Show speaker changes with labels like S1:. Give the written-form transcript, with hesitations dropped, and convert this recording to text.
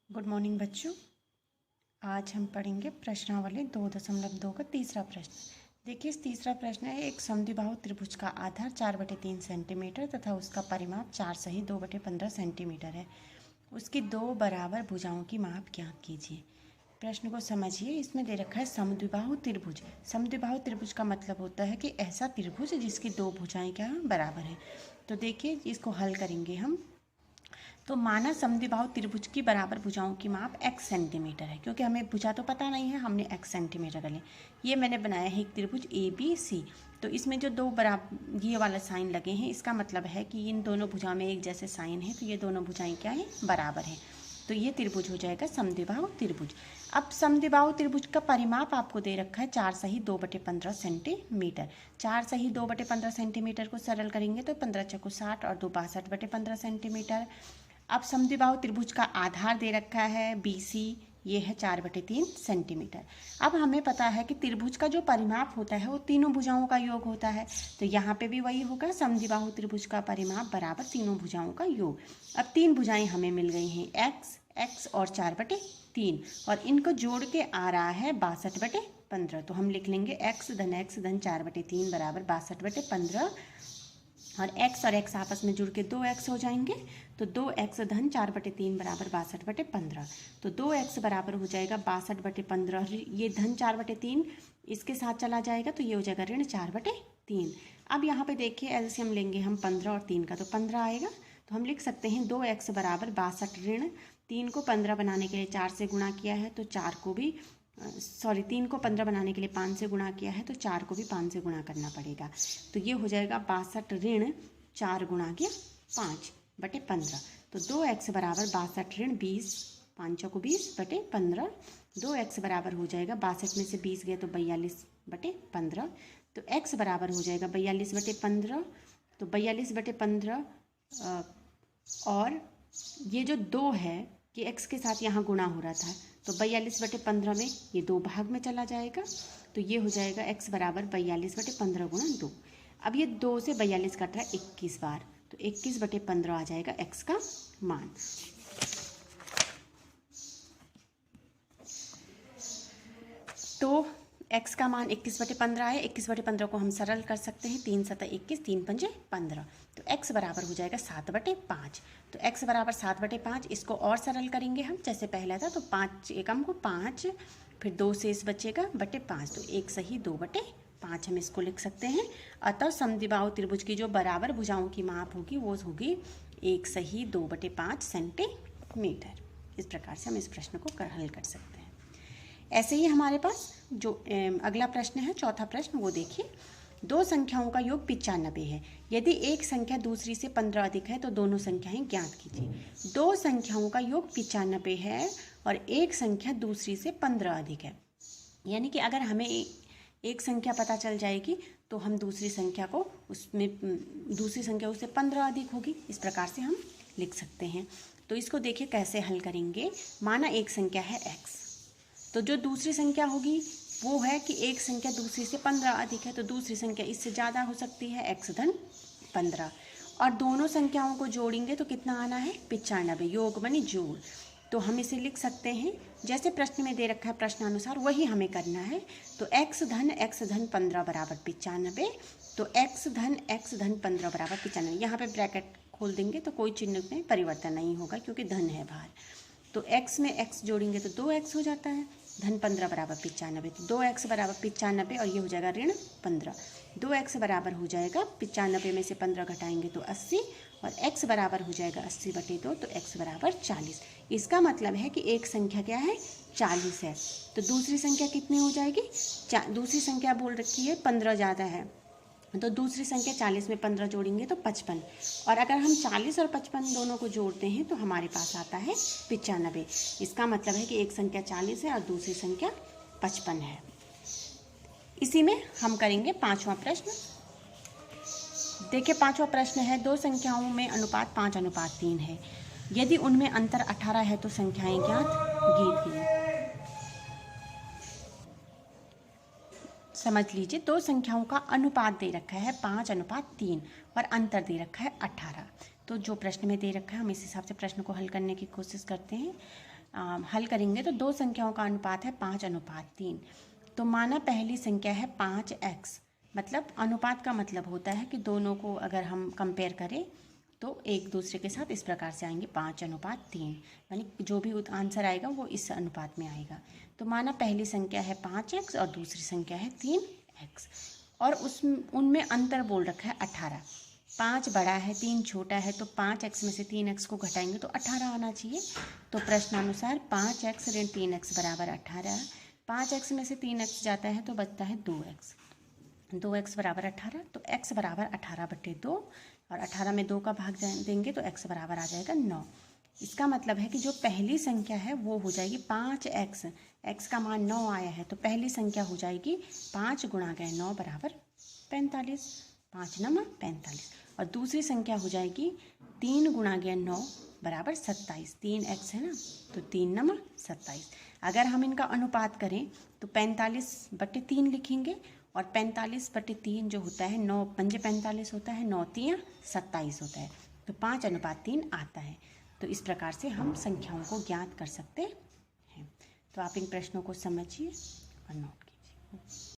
S1: Good morning बच्चों। आज हम पढ़ेंगे प्रश्नावली 2.2 का तीसरा प्रश्न। देखिए, इस तीसरा प्रश्न है, एक समद्विबाहु त्रिभुज का आधार 4/3 सेंटीमीटर तथा उसका परिमाप 4 सही 2/15 सेंटीमीटर है। उसकी दो बराबर भुजाओं की माप ज्ञात कीजिए। प्रश्न को समझिए। इसमें दे रखा है समद्विबाहु त्रिभुज। समद्विबाहु त्रिभुज का मतलब होता है कि ऐसा त्रिभुज जिसकी दो भुजाएं क्या बराबर हैं। तो देखिए, इसको हल करेंगे हम। तो माना समद्विबाहु त्रिभुज की बराबर भुजाओं की माप x सेंटीमीटर है, क्योंकि हमें भुजा तो पता नहीं है, हमने x सेंटीमीटर कर लिया। ये मैंने बनाया है एक त्रिभुज ABC। तो इसमें जो दो बराबर ये वाला साइन लगे हैं, इसका मतलब है कि इन दोनों भुजाओं में एक जैसे साइन है, तो ये दोनों भुजाएं क्या है, बराबर है। तो ये त्रिभुज हो जाएगा समद्विबाहु त्रिभुज। अब समद्विबाहु त्रिभुज का परिमाप आपको दे रखा है 4 सही 2/15 सेंटीमीटर। 4 सही 2/15 सेंटीमीटर को सरल करेंगे तो 15 चौको 60 और 2 62/15 सेंटीमीटर। अब समद्विबाहु त्रिभुज का आधार दे रखा है BC, ये है 4/3 सेंटीमीटर। अब हमें पता है कि त्रिभुज का जो परिमाप होता है वो तीनों भुजाओं का योग होता है। तो यहाँ पे भी वही होगा, समद्विबाहु त्रिभुज का परिमाप बराबर तीनों भुजाओं का योग। अब तीन भुजाएं हमें मिल गई हैं, x और 4/3, और इनको जोड़ के आ रहा है 62/15। तो हम लिख लेंगे x धन 4/3 बराबर 62/15, और x और x आपस में जुड़ के 2x हो जाएंगे। तो 2x धन 4/3 बराबर 62/15। तो 2x बराबर हो जाएगा 62/15। ये धन 4/3 इसके साथ चला जाएगा, तो ये हो जाएगा ऋण 4/3। अब यहाँ पे देखिए, एलसीएम लेंगे हम 15 और 3 का, तो 15 आएगा। तो हम लिख सकते हैं 2x बराबर 62 ऋण 3 को 15 बनाने के लिए 4 से गुणा किया है, तो 4 को भी 3 को 15 बनाने के लिए 5 से गुणा किया है, तो 4 को भी 5 से गुणा करना पड़ेगा। तो ये हो जाएगा 62 ऋण 4 गुणा के 5/15। तो 2x बराबर 62 ऋण 20, 5 को 20/15। 2x बराबर हो जाएगा 62 में से 20 गया तो 42/15। तो x बराबर हो जाएगा 42/15। तो 42/15 और ये जो 2 है कि x के साथ यहाँ गुणा हो रहा था, तो 42/15 में ये 2 भाग में चला जाएगा। तो ये हो जाएगा x बराबर 42/15 गुणा 2। अब ये 2 से 42 कट रहा है 21 बार, तो 21/15 आ जाएगा x का मान। तो x का मान 21/15 है। 21/15 को हम सरल कर सकते हैं, 3 7 21, 3 5 15। तो x बराबर हो जाएगा 7/5। तो x बराबर 7/5, इसको और सरल करेंगे हम, जैसे पहला था। तो 5 एकम को 5, फिर 2 शेष बचेगा /5, तो 1 सही 2/5 हम इसको लिख सकते हैं। अतः समद्विबाहु त्रिभुज की जो बराबर भुजाओं की माप होगी वो होगी 1 सही 2/5 सेंटीमीटर। इस प्रकार से हम इस प्रश्न को हल कर सकते हैं। ऐसे ही हमारे पास जो अगला प्रश्न है, चौथा प्रश्न, वो देखिए। दो संख्याओं का योग 95 है। यदि एक संख्या दूसरी से 15 अधिक है तो दोनों संख्याएं ज्ञात कीजिए। दो संख्याओं का योग 95 है और एक संख्या दूसरी से 15 अधिक है। यानी कि अगर हमें एक संख्या पता चल जाएगी तो हम दूसरी संख्या को उससे 15 अधिक होगी, इस प्रकार से हम लिख सकते हैं। तो इसको देखिए कैसे हल करेंगे। माना एक संख्या है x, तो जो दूसरी संख्या होगी वो है कि एक संख्या दूसरी से 15 अधिक है, तो दूसरी संख्या इससे ज़्यादा हो सकती है, x धन 15। और दोनों संख्याओं को जोड़ेंगे तो कितना आना है, 95। योग बनी जोड़। तो हम इसे लिख सकते हैं जैसे प्रश्न में दे रखा है, प्रश्नानुसार वही हमें करना है। तो x धन 15 बराबर 95। तो x धन 15 बराबर 95। यहाँ पे ब्रैकेट खोल देंगे तो कोई चिन्ह में परिवर्तन नहीं होगा, क्योंकि धन है बाहर। तो x में x जोड़ेंगे तो 2x हो जाता है, धन 15 बराबर 95। तो 2x बराबर 95 और ये हो जाएगा ऋण 15। 2x बराबर हो जाएगा 95 में से 15 घटाएंगे तो 80, और x बराबर हो जाएगा 80/2, तो x बराबर 40। इसका मतलब है कि एक संख्या क्या है, 40 है। तो दूसरी संख्या कितनी हो जाएगी, दूसरी संख्या बोल रखी है 15 ज़्यादा है, तो दूसरी संख्या 40 में 15 जोड़ेंगे तो 55। और अगर हम 40 और 55 दोनों को जोड़ते हैं तो हमारे पास आता है 95। इसका मतलब है कि एक संख्या 40 है और दूसरी संख्या 55 है। इसी में हम करेंगे पांचवा प्रश्न। देखिए, पांचवा प्रश्न है, दो संख्याओं में अनुपात 5:3 है। यदि उनमें अंतर 18 है तो संख्याएं ज्ञात कीजिए। समझ लीजिए, दो संख्याओं का अनुपात दे रखा है 5:3 और अंतर दे रखा है 18। तो जो प्रश्न में दे रखा है हम इस हिसाब से प्रश्न को हल करने की कोशिश करते हैं। हल करेंगे तो दो संख्याओं का अनुपात है 5:3। तो माना पहली संख्या है 5x, मतलब अनुपात का मतलब होता है कि दोनों को अगर हम कंपेयर करें तो एक दूसरे के साथ इस प्रकार से आएंगे 5:3, यानी जो भी आंसर आएगा वो इस अनुपात में आएगा। तो माना पहली संख्या है 5x और दूसरी संख्या है 3x, और उनमें अंतर बोल रखा है 18। 5 बड़ा है 3 छोटा है, तो 5x में से 3x को घटाएंगे तो 18 आना चाहिए। तो प्रश्नानुसार 5x ऋण 3x बराबर 18। 5x में से 3x जाता है तो बचता है 2x। 2x बराबर 18, तो x बराबर 18/2, और 18 में 2 का भाग देंगे तो x बराबर आ जाएगा 9। इसका मतलब है कि जो पहली संख्या है वो हो जाएगी 5x, x का मान 9 आया है तो पहली संख्या हो जाएगी 5 गुणा गए 9 बराबर 45, 5 9 45। और दूसरी संख्या हो जाएगी 3 गुणा गया 9 बराबर 27, 3x है ना, तो 3 9 27। अगर हम इनका अनुपात करें तो 45/3 लिखेंगे, और 45/3 जो होता है 9 पंजे 45 होता है, 9 3 27 होता है, तो 5:3 आता है। तो इस प्रकार से हम संख्याओं को ज्ञात कर सकते हैं। तो आप इन प्रश्नों को समझिए और नोट कीजिए।